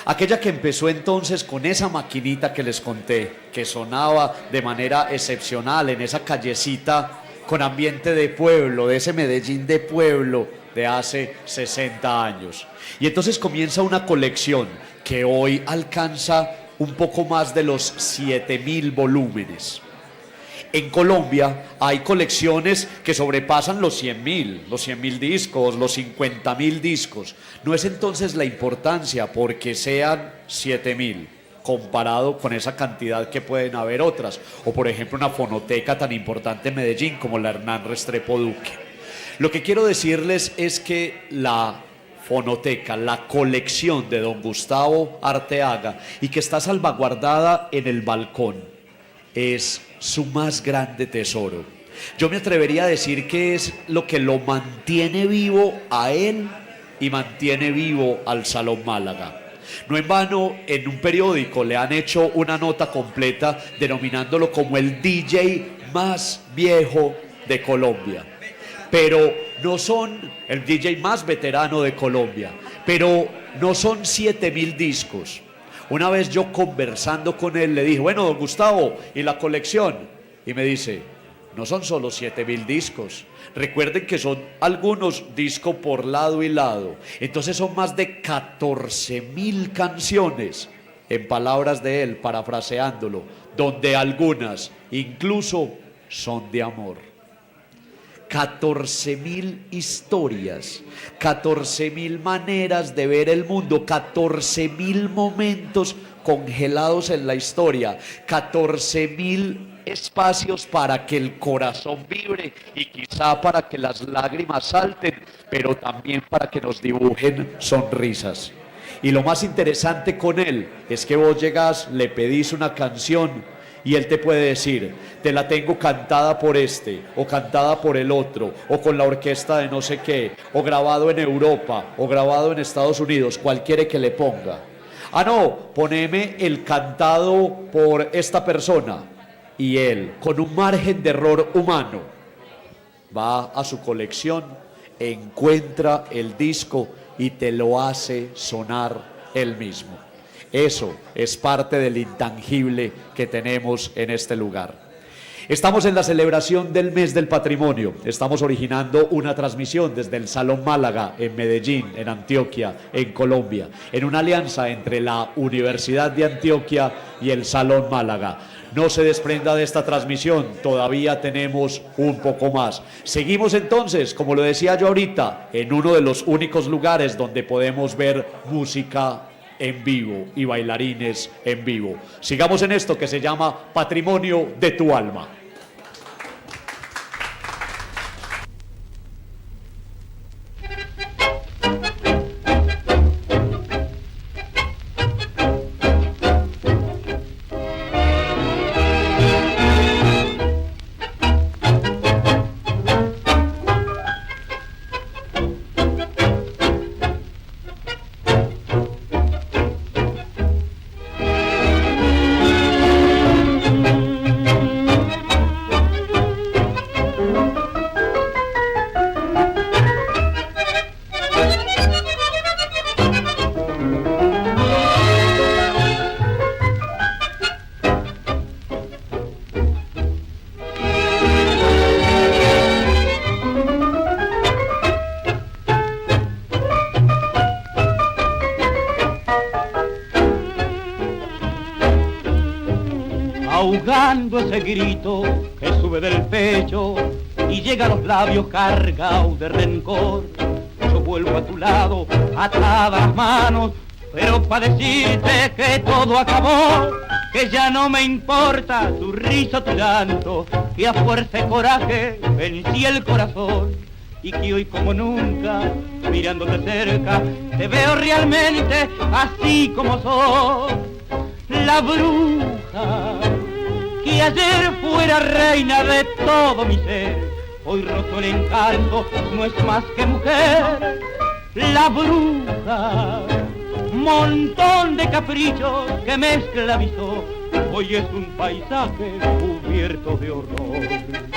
Aquella que empezó entonces con esa maquinita que les conté, que sonaba de manera excepcional en esa callecita con ambiente de pueblo, de ese Medellín de pueblo de hace 60 años. Y entonces comienza una colección que hoy alcanza un poco más de los 7.000 volúmenes. En Colombia hay colecciones que sobrepasan los 100.000 discos, los 50.000 discos. No es entonces la importancia porque sean 7.000 comparado con esa cantidad que pueden haber otras, o por ejemplo una fonoteca tan importante en Medellín como la Hernán Restrepo Duque. Lo que quiero decirles es que la fonoteca, la colección de don Gustavo Arteaga, y que está salvaguardada en el balcón, es su más grande tesoro. Yo me atrevería a decir que es lo que lo mantiene vivo a él y mantiene vivo al Salón Málaga. No en vano, en un periódico le han hecho una nota completa denominándolo como el DJ más viejo de Colombia. Pero no son el DJ más veterano de Colombia, pero no son 7.000 discos. Una vez yo conversando con él le dije, bueno, don Gustavo, ¿y la colección? Y me dice, no son solo 7.000 discos. Recuerden que son algunos discos por lado y lado. Entonces son más de 14.000 canciones, en palabras de él, parafraseándolo, donde algunas incluso son de amor. 14.000 historias, 14.000 maneras de ver el mundo, 14.000 momentos congelados en la historia, 14.000 espacios para que el corazón vibre y quizá para que las lágrimas salten, pero también para que nos dibujen sonrisas. Y lo más interesante con él es que vos llegás, le pedís una canción y él te puede decir, te la tengo cantada por este, o cantada por el otro, o con la orquesta de no sé qué, o grabado en Europa, o grabado en Estados Unidos, cual quiere que le ponga. Ah, no, poneme el cantado por esta persona. Y él, con un margen de error humano, va a su colección, encuentra el disco y te lo hace sonar él mismo. Eso es parte del intangible que tenemos en este lugar. Estamos en la celebración del mes del patrimonio. Estamos originando una transmisión desde el Salón Málaga en Medellín, en Antioquia, en Colombia, en una alianza entre la Universidad de Antioquia y el Salón Málaga. No se desprenda de esta transmisión, todavía tenemos un poco más. Seguimos entonces, como lo decía yo ahorita, en uno de los únicos lugares donde podemos ver música en vivo y bailarines en vivo. Sigamos en esto que se llama Patrimonio de tu Alma. ahogando ese grito que sube del pecho y llega a los labios cargado de rencor. Yo vuelvo a tu lado, atadas las manos, pero para decirte que todo acabó, que ya no me importa tu risa, tu llanto, que a fuerza de coraje vencí el corazón, y que hoy como nunca, mirándote cerca, te veo realmente así como sos. La bruja que ayer fuera reina de todo mi ser, hoy roto el encanto, no es más que mujer. La bruja, montón de caprichos que me esclavizó, hoy es un paisaje cubierto de horror.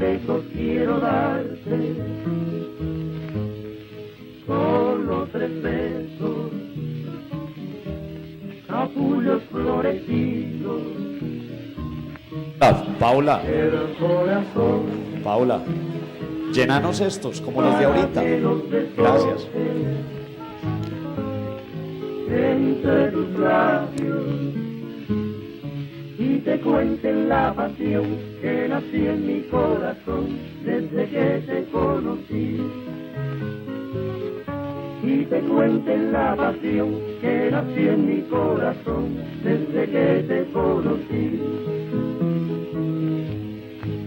besos quiero darte, solo 3 besos, capullos florecidos, Paula, el corazón. Paula, llénanos estos como los de ahorita. Gracias. Entre tus labios y te cuenten la pasión que nació en mi corazón desde que te conocí. Y te cuenten la pasión que nació en mi corazón desde que te conocí.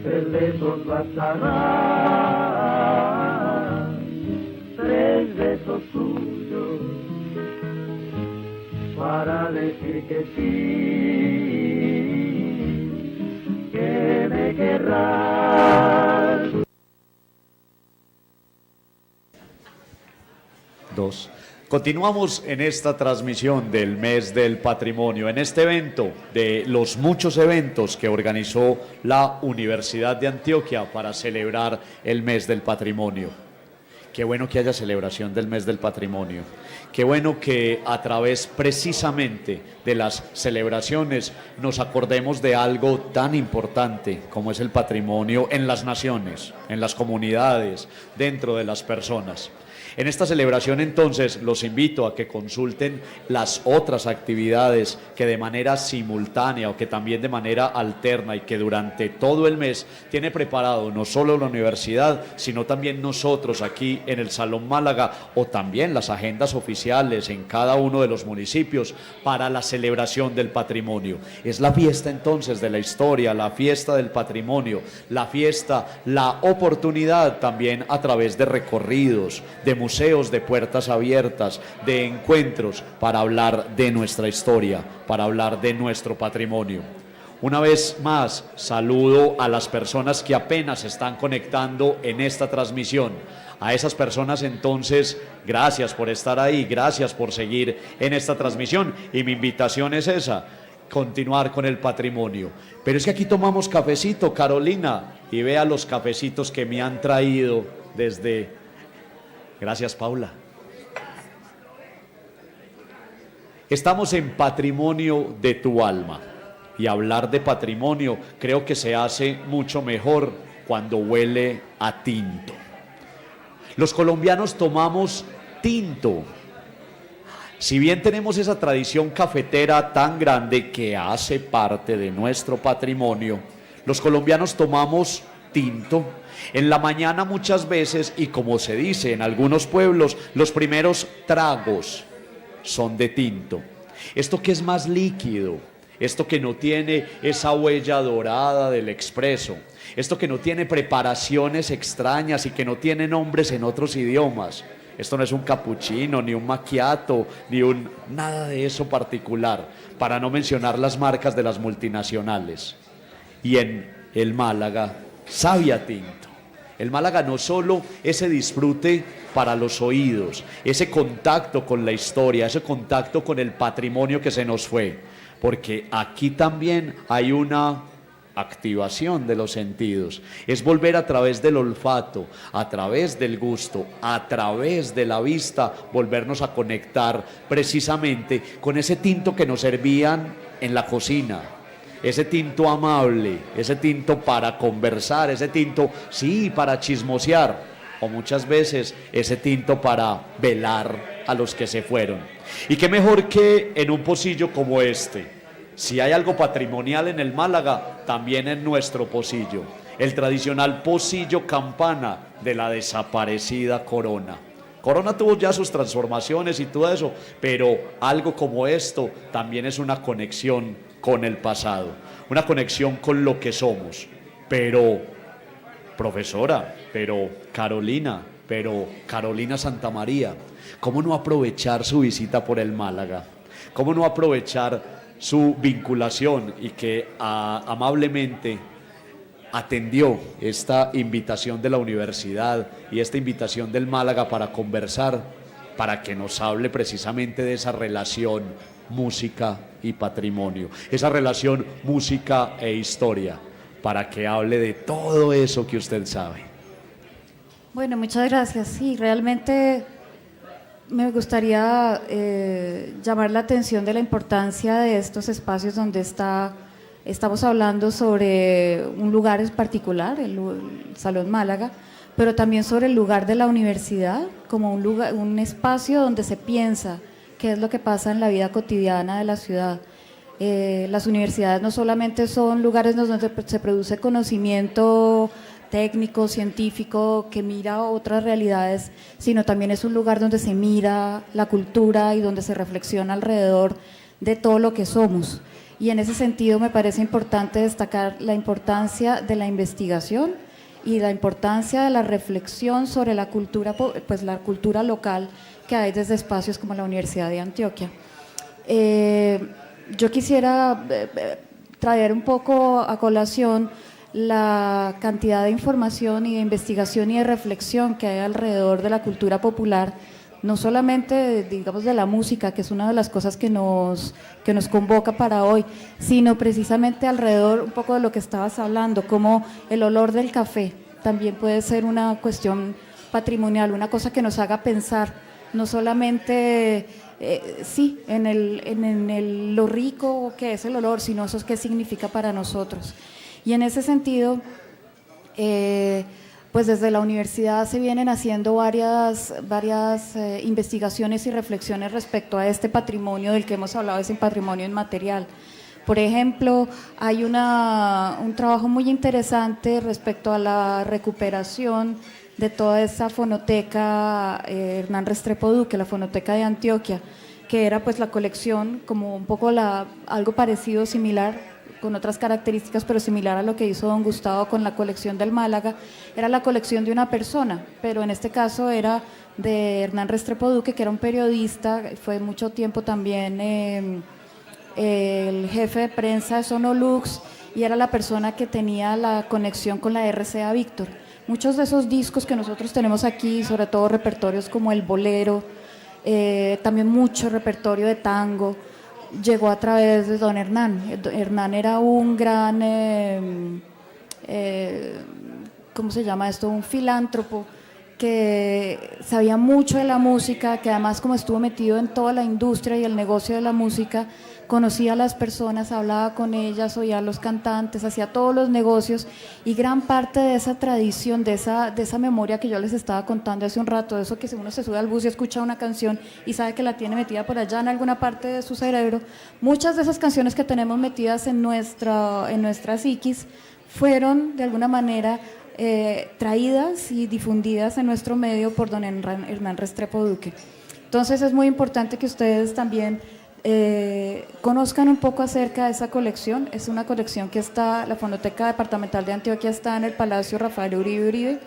3 besos bastarán, 3 besos tuyos, para decir que sí, que me querrás. 2. Continuamos en esta transmisión del Mes del Patrimonio, en este evento de los muchos eventos que organizó la Universidad de Antioquia para celebrar el Mes del Patrimonio. Qué bueno que haya celebración del Mes del Patrimonio. Qué bueno que a través precisamente de las celebraciones nos acordemos de algo tan importante como es el patrimonio en las naciones, en las comunidades, dentro de las personas. En esta celebración entonces los invito a que consulten las otras actividades que de manera simultánea o que también de manera alterna y que durante todo el mes tiene preparado no solo la universidad, sino también nosotros aquí en el Salón Málaga o también las agendas oficiales en cada uno de los municipios para la celebración del patrimonio. Es la fiesta entonces de la historia, la fiesta del patrimonio, la fiesta, la oportunidad también a través de recorridos, de museos de puertas abiertas, de encuentros para hablar de nuestra historia, para hablar de nuestro patrimonio. Una vez más, saludo a las personas que apenas se están conectando en esta transmisión. A esas personas entonces, gracias por estar ahí, gracias por seguir en esta transmisión y mi invitación es esa, continuar con el patrimonio. Pero es que aquí tomamos cafecito, Carolina, y vea los cafecitos que me han traído desde... Gracias, Paula. Estamos en Patrimonio de tu Alma y hablar de patrimonio creo que se hace mucho mejor cuando huele a tinto. Los colombianos tomamos tinto. Si bien tenemos esa tradición cafetera tan grande que hace parte de nuestro patrimonio, los colombianos tomamos tinto. En la mañana muchas veces, y como se dice en algunos pueblos, los primeros tragos son de tinto. Esto que es más líquido, esto que no tiene esa huella dorada del expreso, esto que no tiene preparaciones extrañas y que no tiene nombres en otros idiomas. Esto no es un cappuccino, ni un macchiato, ni nada de eso particular, para no mencionar las marcas de las multinacionales. Y en el Málaga, sabe a tinto. El Málaga no solo ese disfrute para los oídos, ese contacto con la historia, ese contacto con el patrimonio que se nos fue, porque aquí también hay una activación de los sentidos, es volver a través del olfato, a través del gusto, a través de la vista, volvernos a conectar precisamente con ese tinto que nos servían en la cocina. Ese tinto amable, ese tinto para conversar, ese tinto, sí, para chismosear, o muchas veces ese tinto para velar a los que se fueron. Y qué mejor que en un pocillo como este. Si hay algo patrimonial en el Málaga, también en nuestro pocillo, el tradicional pocillo campana de la desaparecida Corona. Corona tuvo ya sus transformaciones y todo eso, pero algo como esto también es una conexión con el pasado, una conexión con lo que somos. Pero, profesora, pero Carolina Santamaría, ¿cómo no aprovechar su visita por el Málaga? ¿Cómo no aprovechar su vinculación y que amablemente atendió esta invitación de la universidad y esta invitación del Málaga para conversar, para que nos hable precisamente de esa relación música y patrimonio, esa relación música e historia? para que hable de todo eso que usted sabe. Bueno, muchas gracias. Sí, realmente me gustaría llamar la atención de la importancia de estos espacios donde estamos hablando sobre un lugar en particular, el Salón Málaga, pero también sobre el lugar de la universidad como un lugar, un espacio donde se piensa qué es lo que pasa en la vida cotidiana de la ciudad. Las universidades no solamente son lugares donde se produce conocimiento técnico, científico, que mira otras realidades, sino también es un lugar donde se mira la cultura y donde se reflexiona alrededor de todo lo que somos. Y en ese sentido me parece importante destacar la importancia de la investigación y la importancia de la reflexión sobre la cultura, pues la cultura local que hay desde espacios como la Universidad de Antioquia. Yo quisiera traer un poco a colación la cantidad de información y de investigación y de reflexión que hay alrededor de la cultura popular, no solamente, digamos, de la música, que es una de las cosas que nos convoca para hoy, sino precisamente alrededor un poco de lo que estabas hablando, como el olor del café también puede ser una cuestión patrimonial, una cosa que nos haga pensar, no solamente sí, en lo rico que es el olor, sino eso qué significa para nosotros. Y en ese sentido, pues desde la universidad se vienen haciendo varias investigaciones y reflexiones respecto a este patrimonio del que hemos hablado, ese patrimonio inmaterial. Por ejemplo, hay un trabajo muy interesante respecto a la recuperación de toda esa fonoteca Hernán Restrepo Duque, la fonoteca de Antioquia, que era pues la colección, como un poco algo parecido, similar, con otras características, pero similar a lo que hizo don Gustavo con la colección del Málaga. Era la colección de una persona, pero en este caso era de Hernán Restrepo Duque, que era un periodista, fue mucho tiempo también el jefe de prensa de Sonolux, y era la persona que tenía la conexión con la RCA Víctor. Muchos de esos discos que nosotros tenemos aquí, sobre todo repertorios como el bolero, también mucho repertorio de tango, llegó a través de don Hernán. Hernán era un gran, ¿cómo se llama esto? Un filántropo que sabía mucho de la música, que además como estuvo metido en toda la industria y el negocio de la música, conocía a las personas, hablaba con ellas, oía a los cantantes, hacía todos los negocios, y gran parte de esa tradición, de esa memoria que yo les estaba contando hace un rato, de eso que uno se sube al bus y escucha una canción y sabe que la tiene metida por allá en alguna parte de su cerebro, muchas de esas canciones que tenemos metidas en nuestra psiquis fueron de alguna manera traídas y difundidas en nuestro medio por don Hernán Restrepo Duque. Entonces es muy importante que ustedes también conozcan un poco acerca de esa colección. Es una colección que está, la Fonoteca Departamental de Antioquia está en el Palacio Rafael Uribe Uribe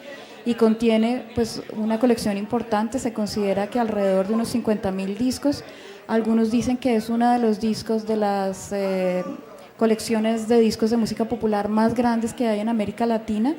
y contiene pues una colección importante. Se considera que alrededor de unos 50.000 discos. Algunos dicen que es uno de los discos de las colecciones de discos de música popular más grandes que hay en América Latina.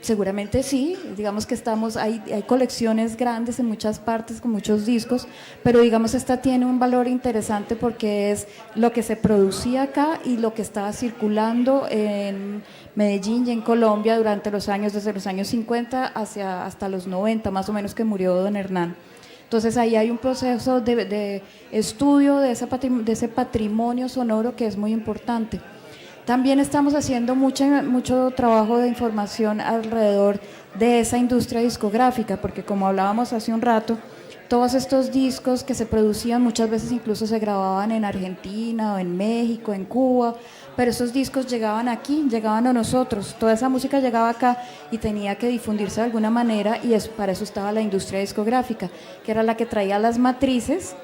Seguramente sí, digamos que hay colecciones grandes en muchas partes con muchos discos, pero digamos esta tiene un valor interesante porque es lo que se producía acá y lo que estaba circulando en Medellín y en Colombia durante desde los años 50 hasta los 90 más o menos, que murió don Hernán. Entonces ahí hay un proceso de estudio de ese patrimonio sonoro que es muy importante. También estamos haciendo mucho trabajo de información alrededor de esa industria discográfica, porque como hablábamos hace un rato, todos estos discos que se producían muchas veces incluso se grababan en Argentina o en México, en Cuba, pero esos discos llegaban aquí, llegaban a nosotros, toda esa música llegaba acá y tenía que difundirse de alguna manera, y para eso estaba la industria discográfica, que era la que traía las matrices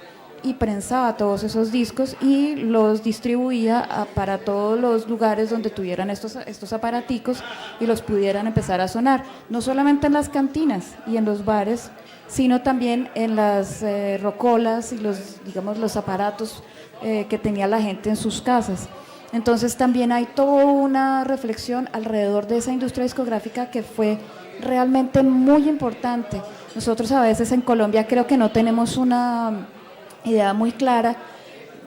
y prensaba todos esos discos y los distribuía para todos los lugares donde tuvieran estos aparaticos y los pudieran empezar a sonar, no solamente en las cantinas y en los bares, sino también en las rocolas y los aparatos que tenía la gente en sus casas. Entonces también hay toda una reflexión alrededor de esa industria discográfica que fue realmente muy importante. Nosotros a veces en Colombia creo que no tenemos una idea muy clara,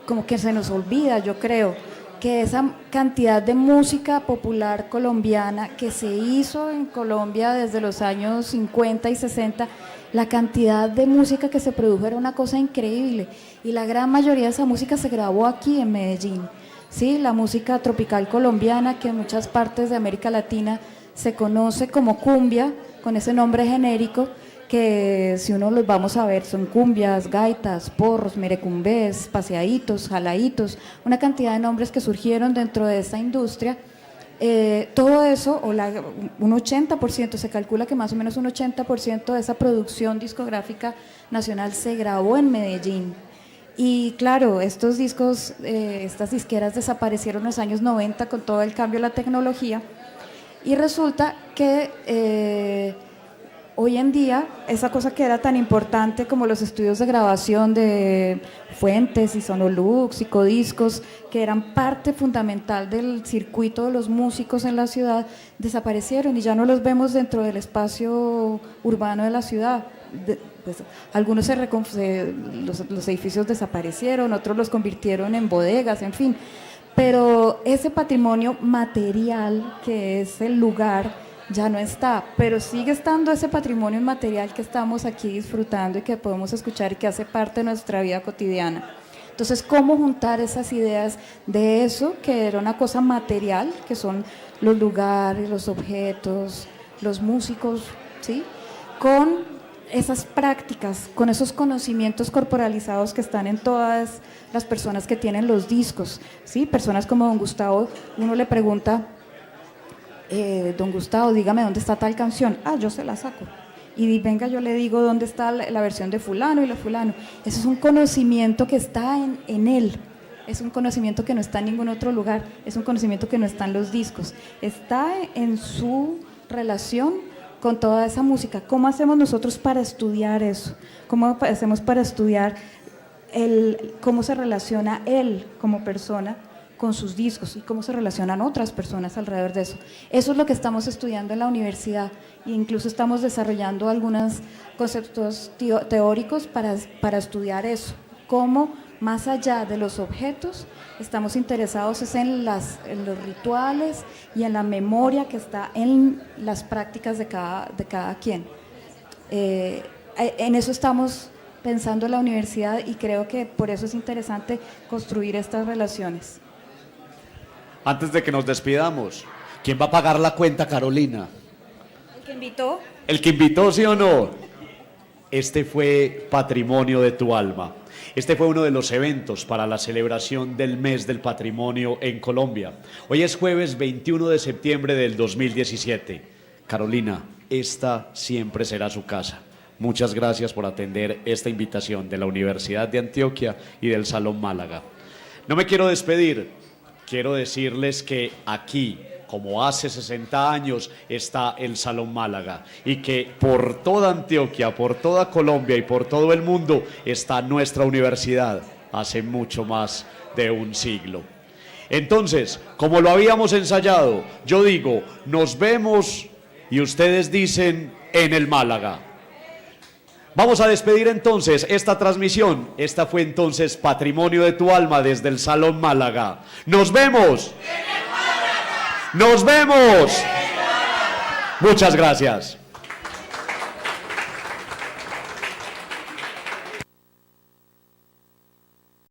como que se nos olvida, yo creo, que esa cantidad de música popular colombiana que se hizo en Colombia desde los años 50 y 60, la cantidad de música que se produjo era una cosa increíble, y la gran mayoría de esa música se grabó aquí en Medellín. Sí, la música tropical colombiana, que en muchas partes de América Latina se conoce como cumbia, con ese nombre genérico, que si uno los vamos a ver son cumbias, gaitas, porros, merecumbés, paseaditos, jaladitos, una cantidad de nombres que surgieron dentro de esta industria. Todo eso, un 80%, se calcula que más o menos un 80% de esa producción discográfica nacional se grabó en Medellín. Y claro, estos discos, estas disqueras desaparecieron en los años 90 con todo el cambio de la tecnología, y resulta que hoy en día esa cosa que era tan importante como los estudios de grabación de Fuentes y Sonolux y Codiscos, que eran parte fundamental del circuito de los músicos en la ciudad, desaparecieron y ya no los vemos dentro del espacio urbano de la ciudad. Pues, algunos los edificios desaparecieron, otros los convirtieron en bodegas, en fin, pero ese patrimonio material que es el lugar ya no está, pero sigue estando ese patrimonio inmaterial que estamos aquí disfrutando y que podemos escuchar y que hace parte de nuestra vida cotidiana. Entonces, ¿cómo juntar esas ideas de eso, que era una cosa material, que son los lugares, los objetos, los músicos, ¿sí?, con esas prácticas, con esos conocimientos corporalizados que están en todas las personas que tienen los discos, ¿sí? Personas como don Gustavo, uno le pregunta, don Gustavo, dígame dónde está tal canción. Ah, yo se la saco. Y venga, yo le digo dónde está la versión de fulano y la fulano. Eso es un conocimiento que está en él. Es un conocimiento que no está en ningún otro lugar. Es un conocimiento que no está en los discos. Está en su relación con toda esa música. ¿Cómo hacemos nosotros para estudiar eso? ¿Cómo hacemos para estudiar cómo se relaciona él como persona con sus discos y cómo se relacionan otras personas alrededor de eso? Eso es lo que estamos estudiando en la universidad, e incluso estamos desarrollando algunos conceptos teóricos para estudiar eso, cómo más allá de los objetos estamos interesados en los rituales y en la memoria que está en las prácticas de cada quien. En eso estamos pensando en la universidad, y creo que por eso es interesante construir estas relaciones. Antes de que nos despidamos, ¿quién va a pagar la cuenta, Carolina? ¿El que invitó? ¿El que invitó, sí o no? Este fue Patrimonio de tu Alma. Este fue uno de los eventos para la celebración del Mes del Patrimonio en Colombia. Hoy es jueves 21 de septiembre del 2017. Carolina, esta siempre será su casa. Muchas gracias por atender esta invitación de la Universidad de Antioquia y del Salón Málaga. No me quiero despedir. Quiero decirles que aquí, como hace 60 años, está el Salón Málaga, y que por toda Antioquia, por toda Colombia y por todo el mundo está nuestra universidad hace mucho más de un siglo. Entonces, como lo habíamos ensayado, yo digo, nos vemos, y ustedes dicen, en el Málaga. Vamos a despedir entonces esta transmisión. Esta fue entonces Patrimonio de tu Alma desde el Salón Málaga. ¡Nos vemos! ¡Nos vemos! Muchas gracias.